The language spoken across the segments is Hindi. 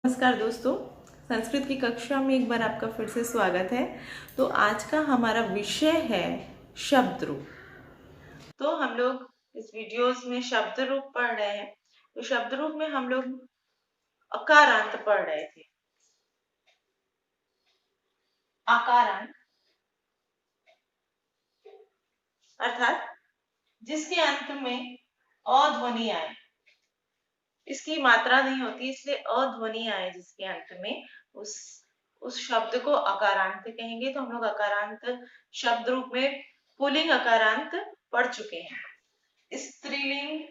नमस्कार दोस्तों, संस्कृत की कक्षा में एक बार आपका फिर से स्वागत है। तो आज का हमारा विषय है शब्द रूप। तो हम लोग इस वीडियोस में शब्द रूप पढ़ रहे हैं। तो शब्द रूप में हम लोग अकारांत पढ़ रहे थे। आकारांत अर्थात जिसके अंत में अ ध्वनि आए, इसकी मात्रा नहीं होती इसलिए अध्वनि आए जिसके अंत में, उस शब्द को अकारांत कहेंगे। तो हम लोग अकारांत शब्द रूप में पुल्लिंग अकारांत पढ़ चुके हैं। स्त्रीलिंग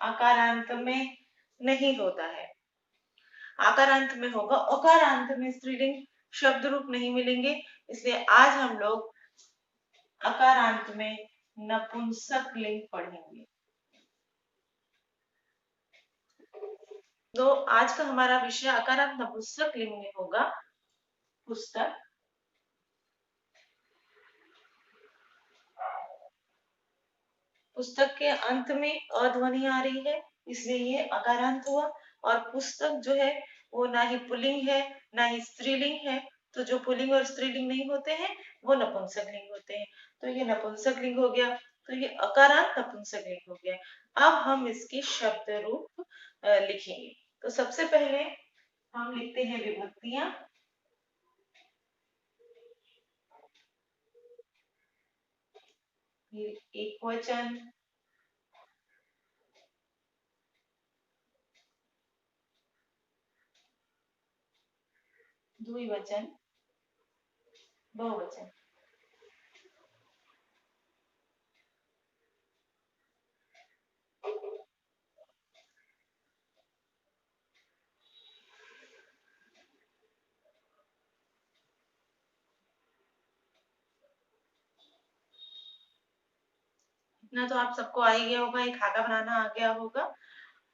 आकारांत में नहीं होता है, आकारांत में होगा। अकारांत में स्त्रीलिंग शब्द रूप नहीं मिलेंगे, इसलिए आज हम लोग अकारांत में नपुंसक लिंग पढ़ेंगे। तो आज का हमारा विषय अकारांत नपुंसक लिंग में होगा पुस्तक। पुस्तक के अंत में अध्वनि आ रही है इसलिए ये अकारांत हुआ। और पुस्तक जो है वो ना ही पुल्लिंग है ना ही स्त्रीलिंग है। तो जो पुल्लिंग और स्त्रीलिंग नहीं होते हैं वो नपुंसक लिंग होते हैं। तो ये नपुंसक लिंग हो गया, तो ये अकारांत नपुंसक लिंग हो गया। अब हम इसके शब्द रूप लिखेंगे। तो सबसे पहले हम लिखते हैं विभक्तियां। फिर एक वचन, द्विवचन, बहुवचन। इतना तो आप सबको आ ही गया होगा, एक खाका बनाना आ गया होगा।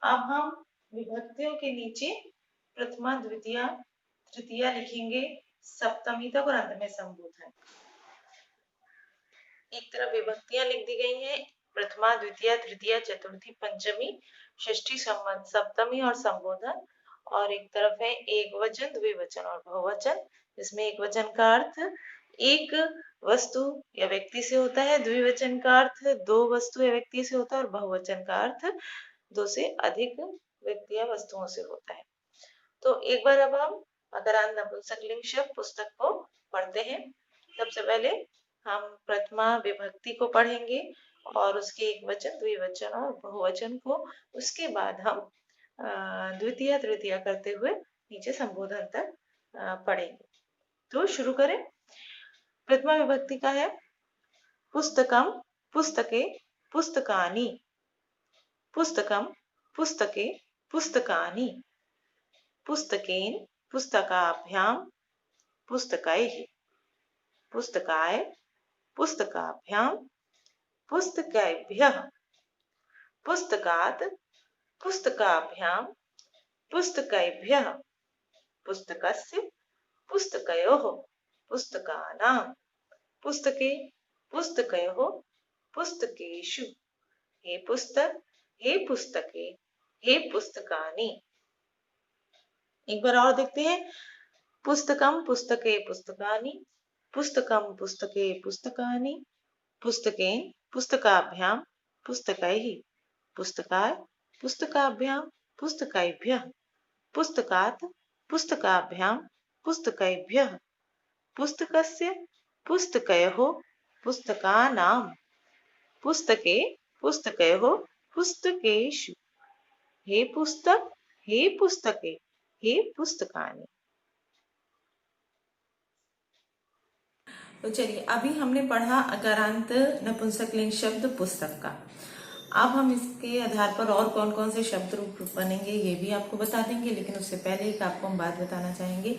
अब हम विभक्तियों के नीचे प्रथमा द्वितीया तृतीया लिखेंगे, सप्तमी तक और अंत में संबोधन। एक तरफ विभक्तियां लिख दी गई हैं, प्रथमा द्वितीया तृतीया चतुर्थी पंचमी षष्ठी सप्तमी और संबोधन। और एक तरफ है एक वचन, द्विवचन और बहुवचन, जिसमें एक वचन का अर्थ एक वस्तु या व्यक्ति से होता है, द्विवचन का अर्थ दो वस्तु या व्यक्ति से होता है और बहुवचन का अर्थ दो से अधिक व्यक्ति या वस्तुओं से होता है। तो एक बार अब हम अकारांत नपुंसक लिंग शब्द पुस्तक को पढ़ते हैं। सबसे पहले हम प्रथमा विभक्ति को पढ़ेंगे और उसके एक वचन, द्विवचन और बहुवचन को। उसके बाद हम द्वितीय तृतीय करते हुए नीचे संबोधन तक पढ़ेंगे। तो शुरू करें। प्रथमा विभक्ति का है पुस्तकम, पुस्तके, पुस्तकानि। पुस्तकम, पुस्तके, पुस्तकानि। पुस्तकेन, पुस्तकाभ्याम, पुस्तकैः। पुस्तकाय, पुस्तकाभ्याम, पुस्तकैभ्यः। पुस्तकात्, पुस्तकाभ्याम, पुस्तकैभ्यः। पुस्तकस्य, पुस्तकयोः, पुस्तकानां। पुस्तके, पुस्तकयोः, पुस्तकेषु। हे पुस्तक, हे पुस्तके, हे पुस्तकानि। एक बार और देखते हैं। पुस्तकम, पुस्तके, पुस्तकानि। पुस्तकम, पुस्तके, पुस्तकानि। पुस्तकेन, पुस्तकाभ्याम, पुस्तकैः। पुस्तकाय, पुस्तकाभ्याम, पुस्तकैभ्यः। पुस्तकात्, पुस्तकाभ्याम, पुस्तकैभ्यः। पुस्तकस्य, पुस्तकयोः, पुस्तकानां। पुस्तके, पुस्तकयोः, पुस्तकेषु। हे पुस्तक, हे पुस्तके, हे पुस्तकानि। तो चलिए, अभी हमने पढ़ा अकारांत नपुंसकलिंग शब्द पुस्तक का। अब हम इसके आधार पर और कौन कौन से शब्द रूप बनेंगे ये भी आपको बता देंगे, लेकिन उससे पहले एक आपको हम बात बताना चाहेंगे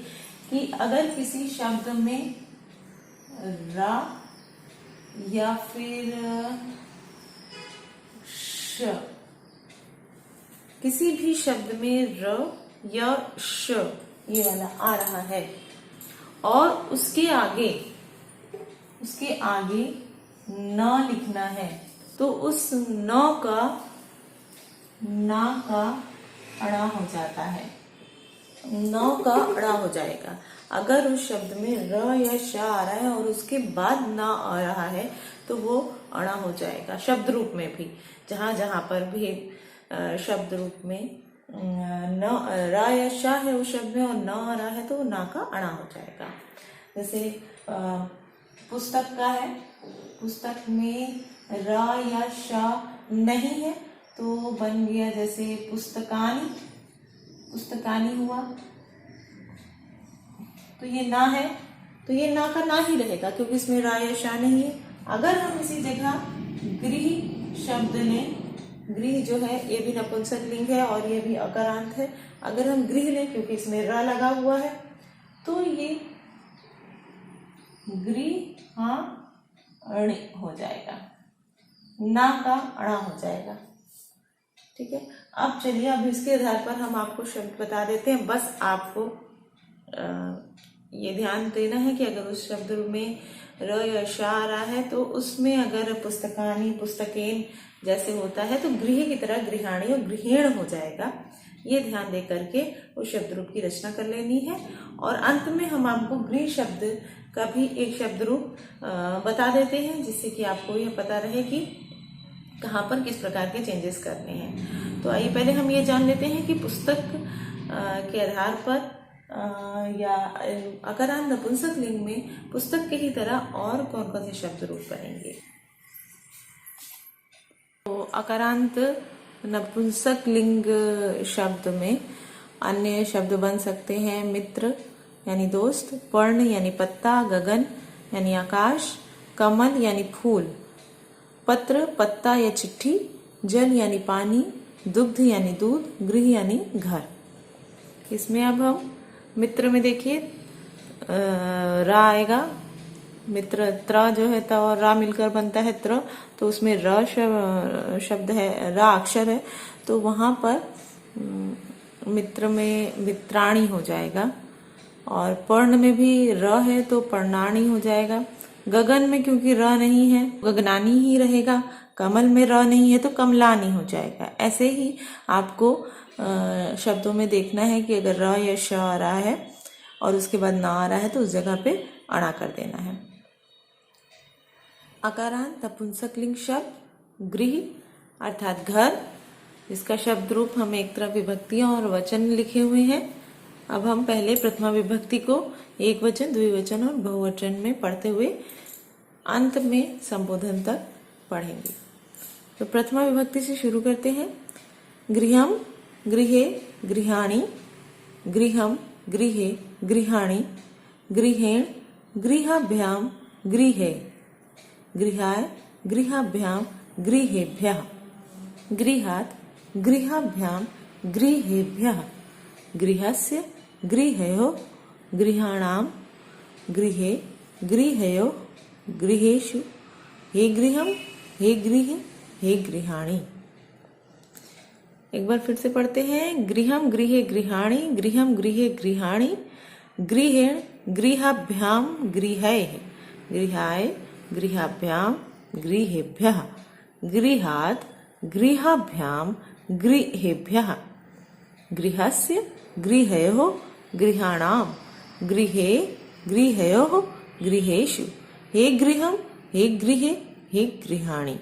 कि अगर किसी शब्द में र या फिर श, किसी भी शब्द में र या श ये वाला आ रहा है और उसके आगे न लिखना है, तो उस न का अड़ा हो जाता है, न का अड़ा हो जाएगा। अगर उस शब्द में र या श आ रहा है और उसके बाद न आ रहा है तो वो अड़ा हो जाएगा। शब्द रूप में भी जहां जहां पर भी शब्द रूप में न रा या श है उस शब्द में और न आ रहा है तो ना का अड़ा हो जाएगा। जैसे पुस्तक का है, पुस्तक में रा या श नहीं है तो बन गया जैसे पुस्तकानी, पुस्तकानी हुआ। तो ये ना है तो ये ना का ना ही रहेगा क्योंकि इसमें रा या श नहीं है। अगर हम इसी जगह गृह शब्द लें, गृह जो है ये भी नपुंसक लिंग है और ये भी अकारांत है, अगर हम गृह लें क्योंकि इसमें र लगा हुआ है तो ये गृहाणि हो जाएगा, ना का अड़ा हो जाएगा। ठीक है, अब चलिए अब इसके आधार पर हम आपको शब्द बता देते हैं। बस आपको ये ध्यान देना है कि अगर उस शब्द में र या श आ रहा है तो उसमें अगर पुस्तकानी पुस्तकेन जैसे होता है तो गृह की तरह गृहाणी और गृहेण हो जाएगा। ये ध्यान दे करके उस शब्द रूप की रचना कर लेनी है। और अंत में हम आपको गृह शब्द का भी एक शब्द रूप बता देते हैं जिससे कि आपको यह पता रहे कि कहाँ पर किस प्रकार के चेंजेस करने हैं। तो आइए पहले हम ये जान लेते हैं कि पुस्तक के आधार पर या अकारांत नपुंसक लिंग में पुस्तक के ही तरह और कौन कौन से शब्द रूप बनेंगे। तो अकारांत नपुंसक लिंग शब्द में अन्य शब्द बन सकते हैं मित्र यानी दोस्त, पर्ण यानी पत्ता, गगन यानी आकाश, कमल यानी फूल, पत्र पत्ता या चिट्ठी, जल यानी पानी, दुग्ध यानी दूध, गृह यानी घर। इसमें अब हम मित्र में देखिए रा आएगा, मित्र त्र जो है त और रा मिलकर बनता है त्र, तो उसमें र शब्द है, रा अक्षर है तो वहां पर मित्र में मित्राणी हो जाएगा। और पर्ण में भी र है तो पर्णाणी हो जाएगा। गगन में क्योंकि र नहीं है गगनानी ही रहेगा। कमल में र नहीं है तो कमलानी हो जाएगा। ऐसे ही आपको शब्दों में देखना है कि अगर र या श आ रहा है और उसके बाद ना आ रहा है तो उस जगह पे अड़ा कर देना है। अकारांत नपुंसक लिंग शब्द गृह अर्थात घर, इसका शब्द रूप हम एक तरफ विभक्तियां और वचन लिखे हुए हैं। अब हम पहले प्रथमा विभक्ति को एक वचन, द्विवचन और बहुवचन में पढ़ते हुए अंत में संबोधन तक पढ़ेंगे। तो प्रथमा विभक्ति से शुरू करते हैं। गृहम गृहे गृहाणि, गृहम गृहे गृहाणि, गृहेण गृहाभ्याम गृहे, गृहाय गृहाभ्याम गृहेभ्यः, गृहात् गृहाभ्याम गृहेभ्यः, गृहस्य गृहयोः गृहाणां गृहे गृहयोः गृहेषु, हे गृहम हे गृहे हे गृहाणि। एक बार फिर से पढ़ते हैं। गृहम गृहे गृहाणि, गृहम गृहे गृहाणि, गृहेण गृहाभ्याम गृहैः, गृहाय गृहाभ्याम गृहेभ्यः, गृहात् गृहाभ्याम गृहेभ्यः, गृहस्य गृहयोः गृहाणां गृहे गृहयोः गृहेषु, हे गृहम हे गृहे हे गृहाणि।